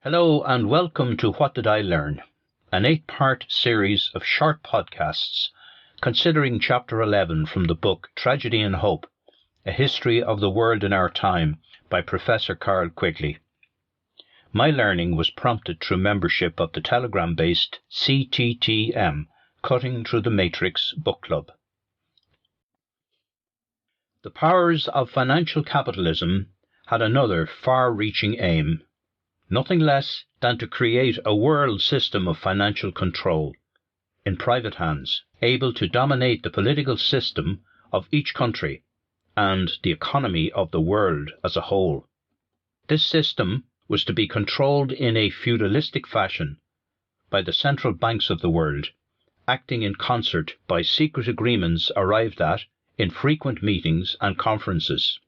Hello and welcome to What Did I Learn, an 8-part series of short podcasts considering Chapter 11 from the book Tragedy and Hope, A History of the World in Our Time by Professor Carl Quigley. My learning was prompted through membership of the Telegram-based CTTM, Cutting Through the Matrix book club. The powers of financial capitalism had another far-reaching aim, nothing less than to create a world system of financial control in private hands, able to dominate the political system of each country and the economy of the world as a whole. This system was to be controlled in a feudalistic fashion by the central banks of the world, acting in concert by secret agreements arrived at in frequent meetings and conferences.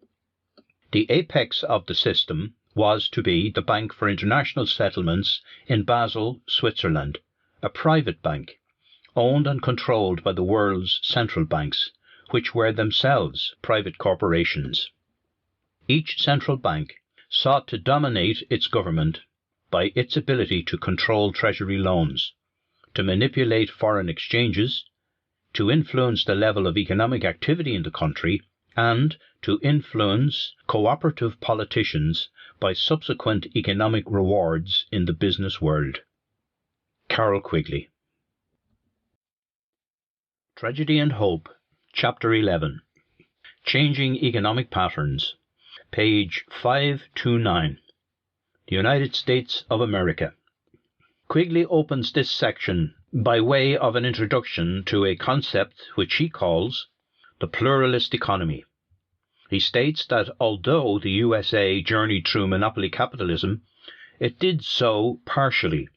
The apex of the system was to be the Bank for International Settlements in Basel, Switzerland, a private bank, owned and controlled by the world's central banks, which were themselves private corporations. Each central bank sought to dominate its government by its ability to control treasury loans, to manipulate foreign exchanges, to influence the level of economic activity in the country, and to influence cooperative politicians by subsequent economic rewards in the business world. Carl Quigley. Tragedy and Hope, Chapter 11. Changing Economic Patterns, page 529. The United States of America. Quigley opens this section by way of an introduction to a concept which he calls the pluralist economy. He states that although the USA journeyed through monopoly capitalism, it did so partially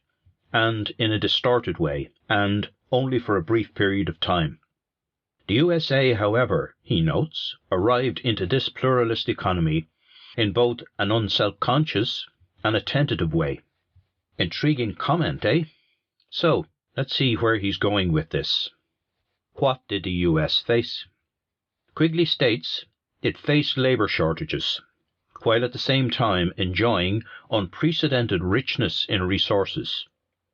and in a distorted way, and only for a brief period of time. The USA, however, he notes, arrived into this pluralist economy in both an unself-conscious and a tentative way. Intriguing comment, eh? So, let's see where he's going with this. What did the US face? Quigley states it faced labour shortages, while at the same time enjoying unprecedented richness in resources.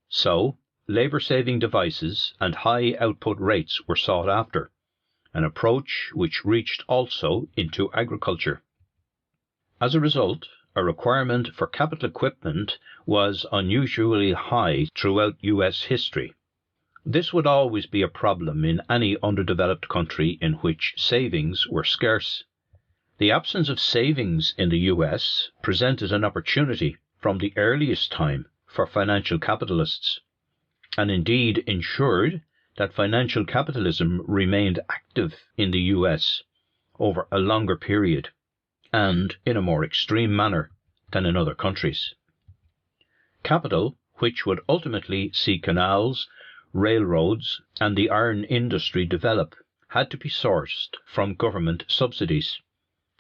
So, labour-saving devices and high output rates were sought after, an approach which reached also into agriculture. As a result, a requirement for capital equipment was unusually high throughout US history. This would always be a problem in any underdeveloped country in which savings were scarce. The absence of savings in the US presented an opportunity from the earliest time for financial capitalists, and indeed ensured that financial capitalism remained active in the US over a longer period and in a more extreme manner than in other countries. Capital, which would ultimately see canals, railroads, and the iron industry develop, had to be sourced from government subsidies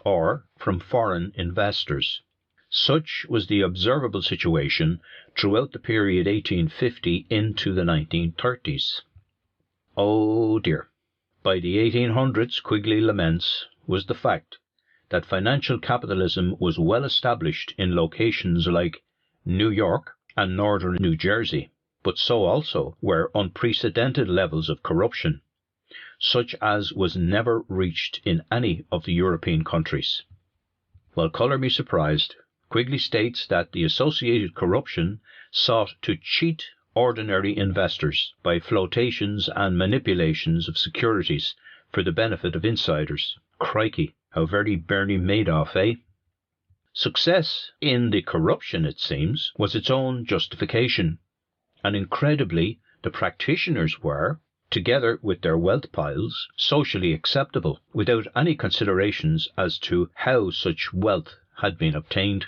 or from foreign investors. Such was the observable situation throughout the period 1850 into the 1930s. Oh dear. By the 1800s, Quigley laments, was the fact that financial capitalism was well established in locations like New York and northern New Jersey, but so also were unprecedented levels of corruption, such as was never reached in any of the European countries. While colour me surprised, Quigley states that the associated corruption sought to cheat ordinary investors by flotations and manipulations of securities for the benefit of insiders. Crikey, how very Bernie Madoff, eh? Success in the corruption, it seems, was its own justification, and incredibly the practitioners were, together with their wealth piles, socially acceptable, without any considerations as to how such wealth had been obtained.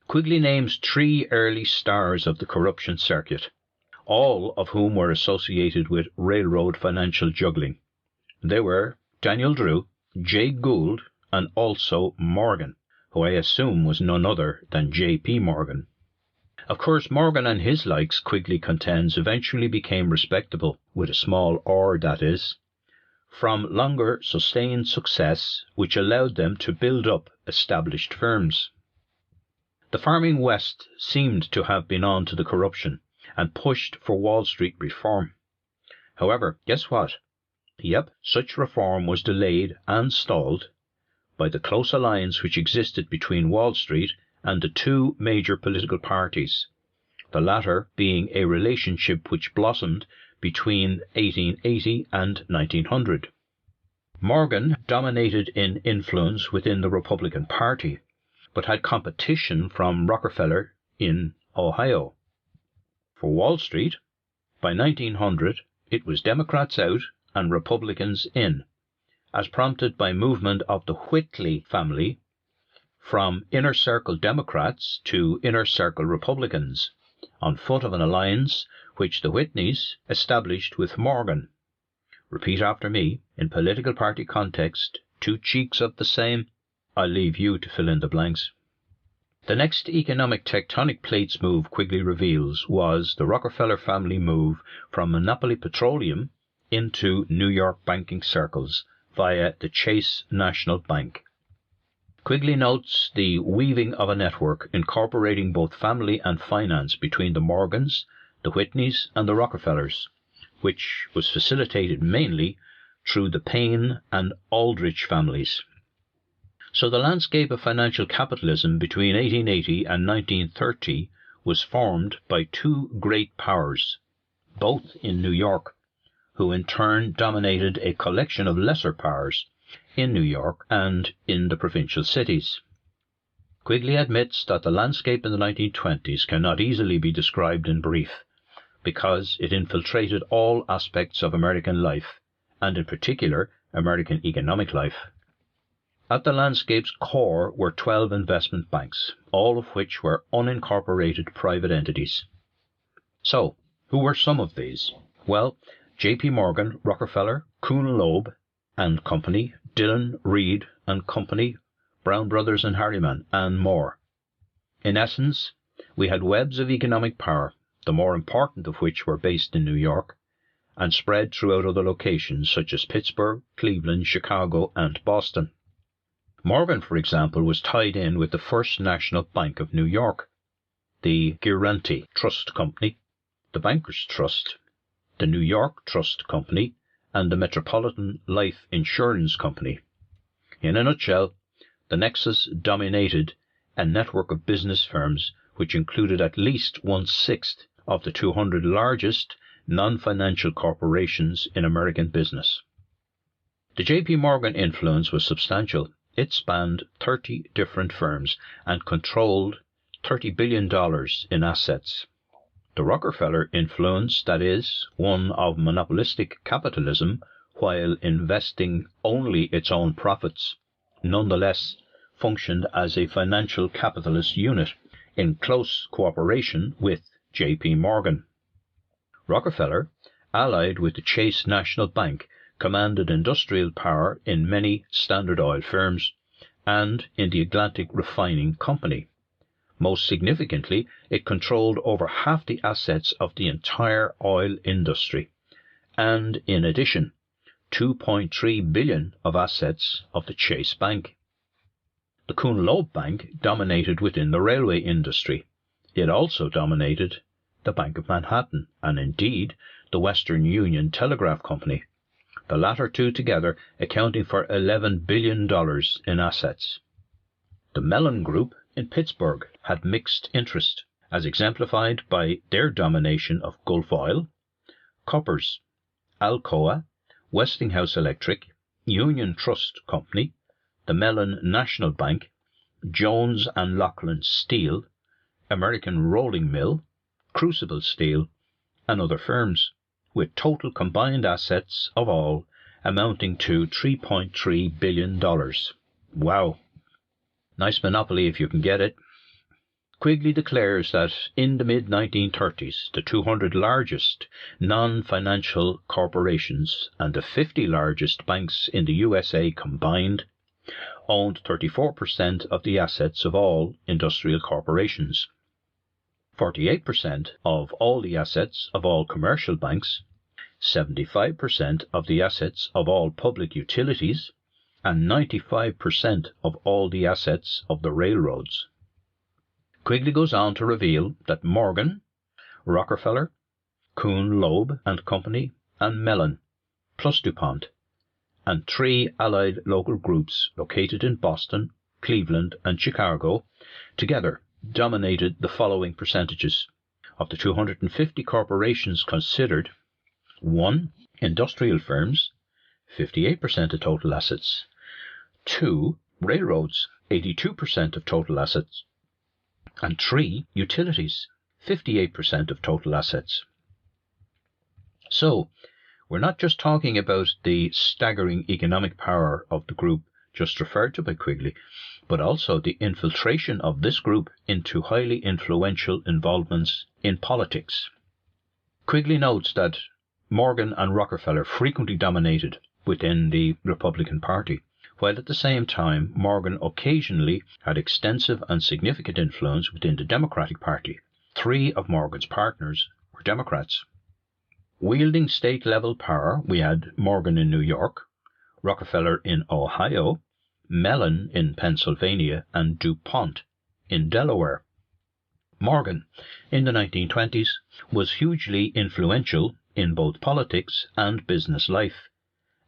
Quigley names 3 early stars of the corruption circuit, all of whom were associated with railroad financial juggling. They were Daniel Drew, Jay Gould, and also Morgan, who I assume was none other than J.P. Morgan. Of course, Morgan and his likes, Quigley contends, eventually became respectable, with a small R that is, from longer sustained success which allowed them to build up established firms. The farming West seemed to have been on to the corruption and pushed for Wall Street reform. However, guess what? Yep, such reform was delayed and stalled by the close alliance which existed between Wall Street and the two major political parties, the latter being a relationship which blossomed between 1880 and 1900. Morgan dominated in influence within the Republican Party, but had competition from Rockefeller in Ohio. For Wall Street, by 1900, it was Democrats out and Republicans in, as prompted by movement of the Whitley family from inner circle Democrats to inner circle Republicans, on foot of an alliance which the Whitneys established with Morgan. Repeat after me. In political party context, two cheeks of the same. I'll leave you to fill in the blanks. The next economic tectonic plates move Quigley reveals was the Rockefeller family move from monopoly petroleum into New York banking circles via the Chase National Bank. Quigley notes the weaving of a network incorporating both family and finance between the Morgans, the Whitneys and the Rockefellers, which was facilitated mainly through the Payne and Aldrich families. So the landscape of financial capitalism between 1880 and 1930 was formed by two great powers, both in New York, who in turn dominated a collection of lesser powers in New York and in the provincial cities. Quigley admits that the landscape in the 1920s cannot easily be described in brief, because it infiltrated all aspects of American life, and in particular American economic life. At the landscape's core were 12 investment banks, all of which were unincorporated private entities. So, who were some of these? Well, J.P. Morgan, Rockefeller, Kuhn Loeb and Company, Dillon, Reed and Company, Brown Brothers and Harriman, and more. In essence, we had webs of economic power, the more important of which were based in New York and spread throughout other locations such as Pittsburgh, Cleveland, Chicago and Boston. Morgan, for example, was tied in with the First National Bank of New York, the Guaranty Trust Company, the Bankers Trust, the New York Trust Company, and the Metropolitan Life Insurance Company. In a nutshell, the nexus dominated a network of business firms which included at least 1/6 of the 200 largest non-financial corporations in American business. The J.P. Morgan influence was substantial. It spanned 30 different firms and controlled $30 billion in assets. The Rockefeller influence, that is, one of monopolistic capitalism while investing only its own profits, nonetheless functioned as a financial capitalist unit in close cooperation with J.P. Morgan. Rockefeller, allied with the Chase National Bank, commanded industrial power in many Standard Oil firms and in the Atlantic Refining Company. Most significantly, it controlled over half the assets of the entire oil industry, and in addition, $2.3 billion of assets of the Chase Bank. The Kuhn Loeb Bank dominated within the railway industry. It also dominated the Bank of Manhattan, and indeed the Western Union Telegraph Company, the latter two together accounting for $11 billion in assets. The Mellon Group in Pittsburgh had mixed interest, as exemplified by their domination of Gulf Oil, Coppers, Alcoa, Westinghouse Electric, Union Trust Company, the Mellon National Bank, Jones and Laughlin Steel, American Rolling Mill, Crucible Steel, and other firms, with total combined assets of all amounting to $3.3 billion. Wow! Nice monopoly if you can get it. Quigley declares that in the mid-1930s, the 200 largest non-financial corporations and the 50 largest banks in the USA combined owned 34% of the assets of all industrial corporations, 48% of all the assets of all commercial banks, 75% of the assets of all public utilities, and 95% of all the assets of the railroads. Quigley goes on to reveal that Morgan, Rockefeller, Kuhn, Loeb and Company, and Mellon, plus DuPont, and 3 allied local groups located in Boston, Cleveland and Chicago, together dominated the following percentages. Of the 250 corporations considered: 1. Industrial firms, 58% of total assets. 2. Railroads, 82% of total assets. And 3. Utilities, 58% of total assets. So, we're not just talking about the staggering economic power of the group just referred to by Quigley, but also the infiltration of this group into highly influential involvements in politics. Quigley notes that Morgan and Rockefeller frequently dominated within the Republican Party, while at the same time Morgan occasionally had extensive and significant influence within the Democratic Party. 3 of Morgan's partners were Democrats. Wielding state-level power, we had Morgan in New York, Rockefeller in Ohio, Mellon in Pennsylvania, and DuPont in Delaware. Morgan, in the 1920s, was hugely influential in both politics and business life,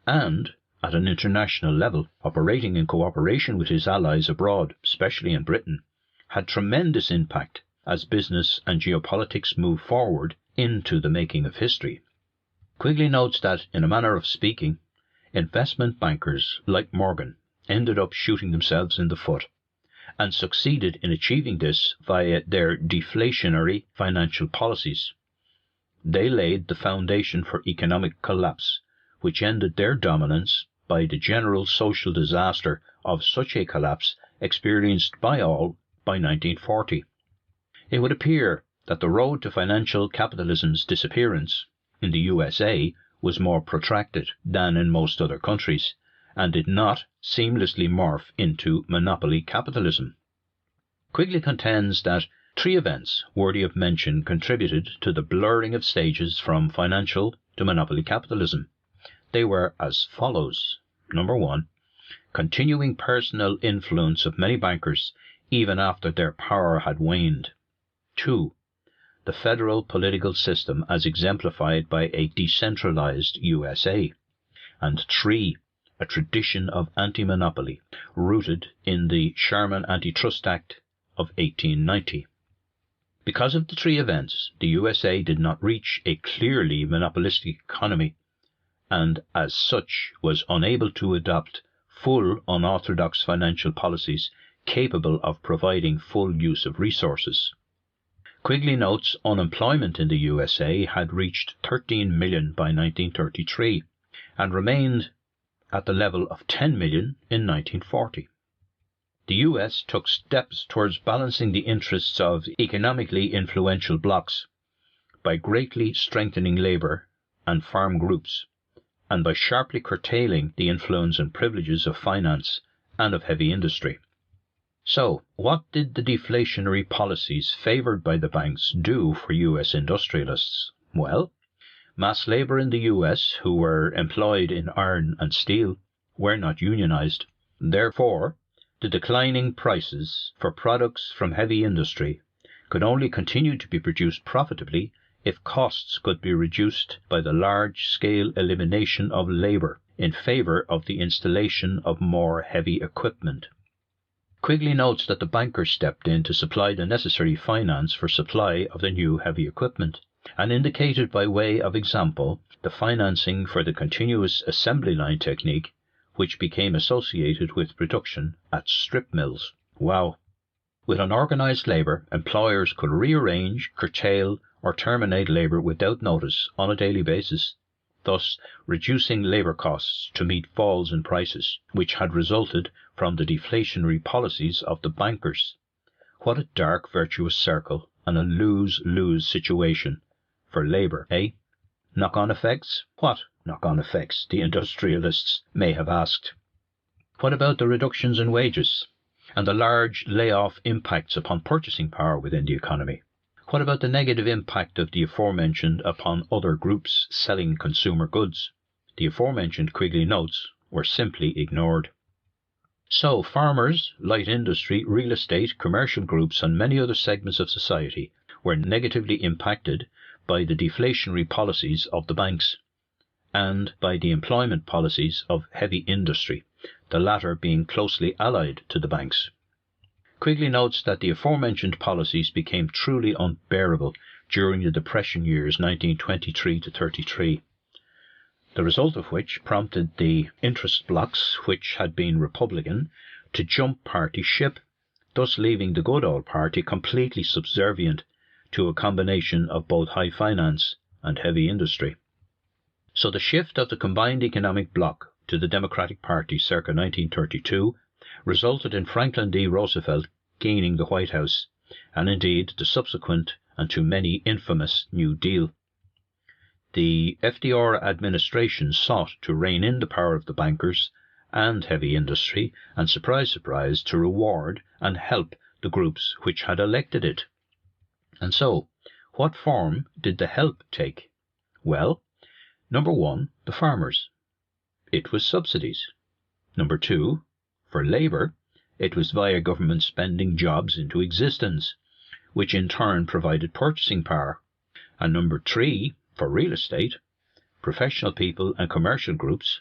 and at an international level, operating in cooperation with his allies abroad, especially in Britain, had tremendous impact as business and geopolitics moved forward into the making of history. Quigley notes that, in a manner of speaking, investment bankers like Morgan ended up shooting themselves in the foot, and succeeded in achieving this via their deflationary financial policies. They laid the foundation for economic collapse, which ended their dominance by the general social disaster of such a collapse experienced by all by 1940. It would appear that the road to financial capitalism's disappearance in the USA was more protracted than in most other countries, and did not seamlessly morph into monopoly capitalism. Quigley contends that 3 events worthy of mention contributed to the blurring of stages from financial to monopoly capitalism. They were as follows. Number 1, continuing personal influence of many bankers even after their power had waned. 2. The federal political system as exemplified by a decentralized USA. And 3. A tradition of anti-monopoly rooted in the Sherman Antitrust Act of 1890. Because of the 3 events, the USA did not reach a clearly monopolistic economy, and as such was unable to adopt full unorthodox financial policies capable of providing full use of resources. Quigley notes unemployment in the USA had reached 13 million by 1933 and remained at the level of 10 million in 1940. The US took steps towards balancing the interests of economically influential blocs by greatly strengthening labour and farm groups, and by sharply curtailing the influence and privileges of finance and of heavy industry. So, what did the deflationary policies favoured by the banks do for US industrialists? Well, mass labour in the US who were employed in iron and steel were not unionised. Therefore, the declining prices for products from heavy industry could only continue to be produced profitably if costs could be reduced by the large-scale elimination of labour in favour of the installation of more heavy equipment. Quigley notes that the bankers stepped in to supply the necessary finance for supply of the new heavy equipment, and indicated by way of example the financing for the continuous assembly line technique which became associated with production at strip mills. Wow! With unorganised labour, employers could rearrange, curtail or terminate labour without notice on a daily basis, thus reducing labour costs to meet falls in prices, which had resulted from the deflationary policies of the bankers. What a dark virtuous circle and a lose-lose situation for labour, eh? Knock-on effects? What knock-on effects, the industrialists may have asked. What about the reductions in wages and the large layoff impacts upon purchasing power within the economy? What about the negative impact of the aforementioned upon other groups selling consumer goods? The aforementioned, Quigley notes, were simply ignored. So farmers, light industry, real estate, commercial groups and many other segments of society were negatively impacted by the deflationary policies of the banks and by the employment policies of heavy industry, the latter being closely allied to the banks. Quigley notes that the aforementioned policies became truly unbearable during the Depression years 1923 to 33, the result of which prompted the interest blocs, which had been Republican, to jump party ship, thus leaving the good old party completely subservient to a combination of both high finance and heavy industry. So the shift of the combined economic bloc to the Democratic Party circa 1932 resulted in Franklin D. Roosevelt gaining the White House, and indeed the subsequent and to many infamous New Deal. The FDR administration sought to rein in the power of the bankers and heavy industry and, surprise, surprise, to reward and help the groups which had elected it. And so, what form did the help take? Well, number one, the farmers. It was subsidies. Number two, for labour, it was via government spending jobs into existence, which in turn provided purchasing power. And number three, for real estate, professional people and commercial groups,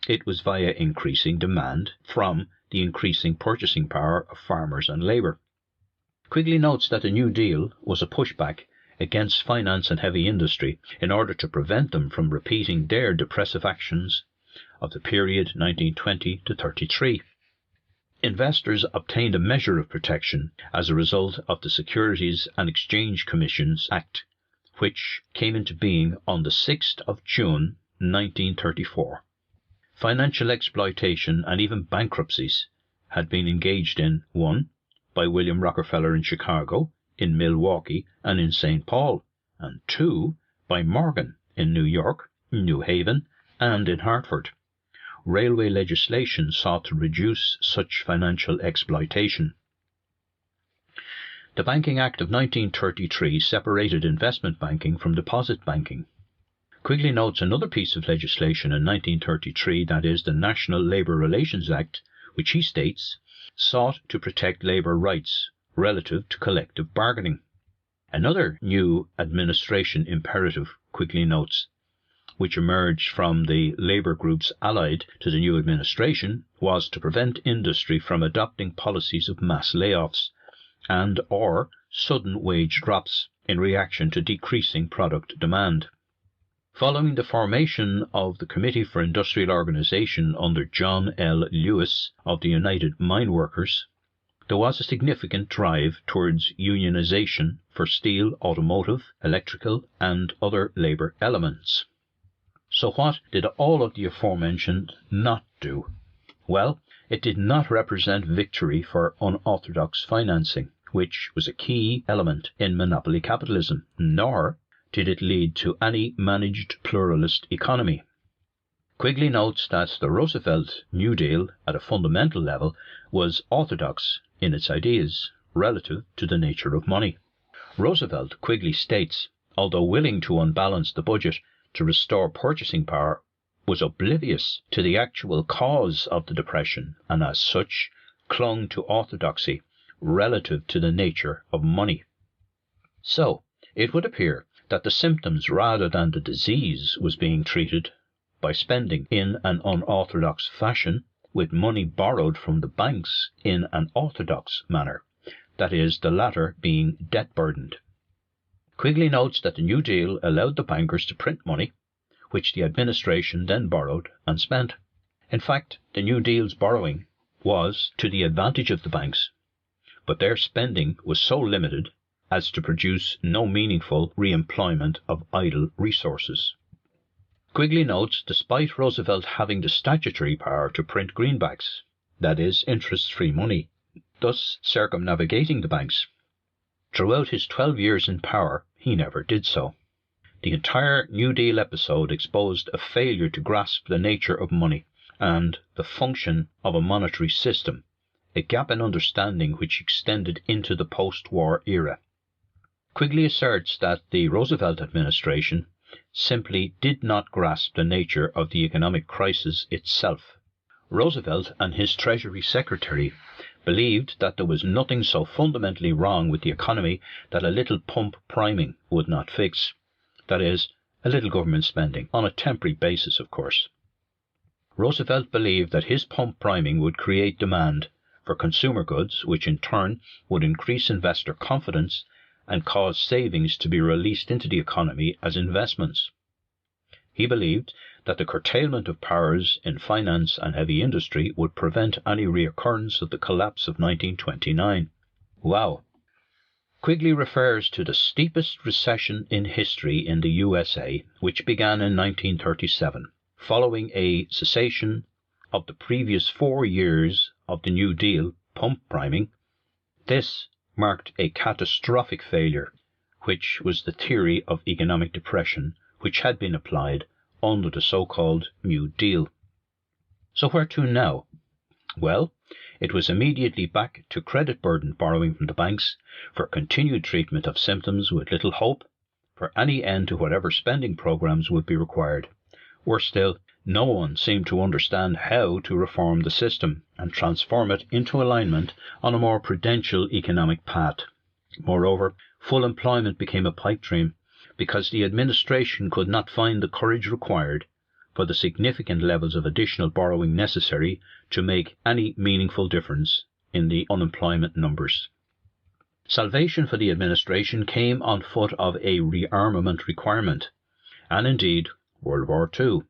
it was via increasing demand from the increasing purchasing power of farmers and labour. Quigley notes that the New Deal was a pushback against finance and heavy industry in order to prevent them from repeating their depressive actions of the period 1920 to 33. Investors obtained a measure of protection as a result of the Securities and Exchange Commission's Act, which came into being on the 6th of June 1934. Financial exploitation and even bankruptcies had been engaged in, one, by William Rockefeller in Chicago, in Milwaukee and in St. Paul, and two, by Morgan in New York, New Haven and in Hartford. Railway legislation sought to reduce such financial exploitation. The Banking Act of 1933 separated investment banking from deposit banking. Quigley notes another piece of legislation in 1933, that is the National Labour Relations Act, which he states sought to protect labour rights relative to collective bargaining. Another new administration imperative, Quigley notes, which emerged from the labour groups allied to the new administration, was to prevent industry from adopting policies of mass layoffs and or sudden wage drops in reaction to decreasing product demand. Following the formation of the Committee for Industrial Organization under John L. Lewis of the United Mine Workers, there was a significant drive towards unionization for steel, automotive, electrical and other labour elements. So what did all of the aforementioned not do? Well, it did not represent victory for unorthodox financing, which was a key element in monopoly capitalism, nor did it lead to any managed pluralist economy. Quigley notes that the Roosevelt New Deal, at a fundamental level, was orthodox in its ideas relative to the nature of money. Roosevelt, Quigley states, although willing to unbalance the budget to restore purchasing power, was oblivious to the actual cause of the Depression and as such clung to orthodoxy relative to the nature of money. So it would appear that the symptoms rather than the disease was being treated by spending in an unorthodox fashion with money borrowed from the banks in an orthodox manner, that is, the latter being debt-burdened. Quigley notes that the New Deal allowed the bankers to print money, which the administration then borrowed and spent. In fact, the New Deal's borrowing was to the advantage of the banks, but their spending was so limited as to produce no meaningful re-employment of idle resources. Quigley notes, despite Roosevelt having the statutory power to print greenbacks, that is, interest-free money, thus circumnavigating the banks, throughout his 12 years in power he never did so. The entire New Deal episode exposed a failure to grasp the nature of money and the function of a monetary system, a gap in understanding which extended into the post-war era. Quigley asserts that the Roosevelt administration simply did not grasp the nature of the economic crisis itself, Roosevelt and his Treasury Secretary believed that there was nothing so fundamentally wrong with the economy that a little pump priming would not fix. That is, a little government spending, on a temporary basis, of course. Roosevelt believed that his pump priming would create demand for consumer goods, which in turn would increase investor confidence and cause savings to be released into the economy as investments. He believed that the curtailment of powers in finance and heavy industry would prevent any reoccurrence of the collapse of 1929. Wow! Quigley refers to the steepest recession in history in the USA, which began in 1937, following a cessation of the previous 4 years of the New Deal pump priming. This marked a catastrophic failure, which was the theory of economic depression which had been applied under the so-called New Deal. So where to now? Well, it was immediately back to credit-burdened borrowing from the banks for continued treatment of symptoms with little hope for any end to whatever spending programs would be required. Worse still, no one seemed to understand how to reform the system and transform it into alignment on a more prudential economic path. Moreover, full employment became a pipe dream because the administration could not find the courage required for the significant levels of additional borrowing necessary to make any meaningful difference in the unemployment numbers. Salvation for the administration came on foot of a rearmament requirement, and indeed World War II.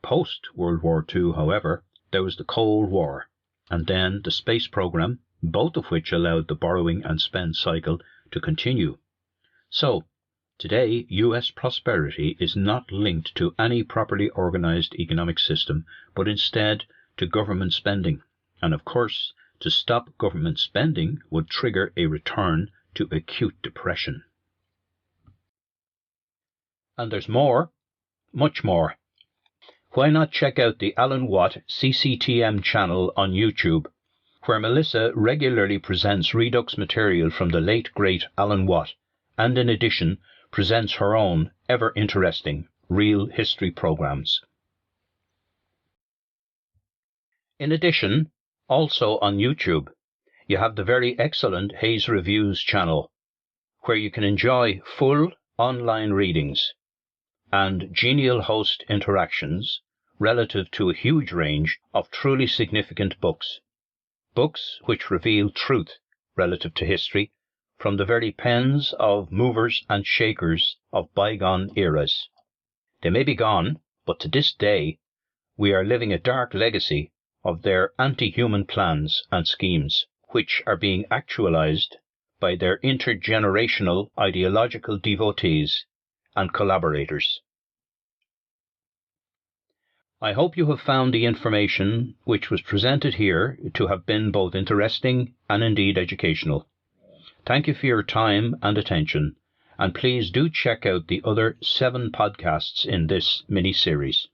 Post-World War II, however, there was the Cold War, and then the space program, both of which allowed the borrowing and spend cycle to continue. So, today, US prosperity is not linked to any properly organized economic system, but instead to government spending. And of course, to stop government spending would trigger a return to acute depression. And there's more, much more. Why not check out the Alan Watt CTTM channel on YouTube, where Melissa regularly presents Redux material from the late great Alan Watt, and in addition presents her own ever-interesting real history programs. In addition, also on YouTube, you have the very excellent Hayes Reviews channel, where you can enjoy full online readings and genial host interactions relative to a huge range of truly significant books which reveal truth relative to history from the very pens of movers and shakers of bygone eras. They may be gone, but to this day we are living a dark legacy of their anti-human plans and schemes, which are being actualized by their intergenerational ideological devotees and collaborators. I hope you have found the information which was presented here to have been both interesting and indeed educational. Thank you for your time and attention, and please do check out the other 7 podcasts in this mini-series.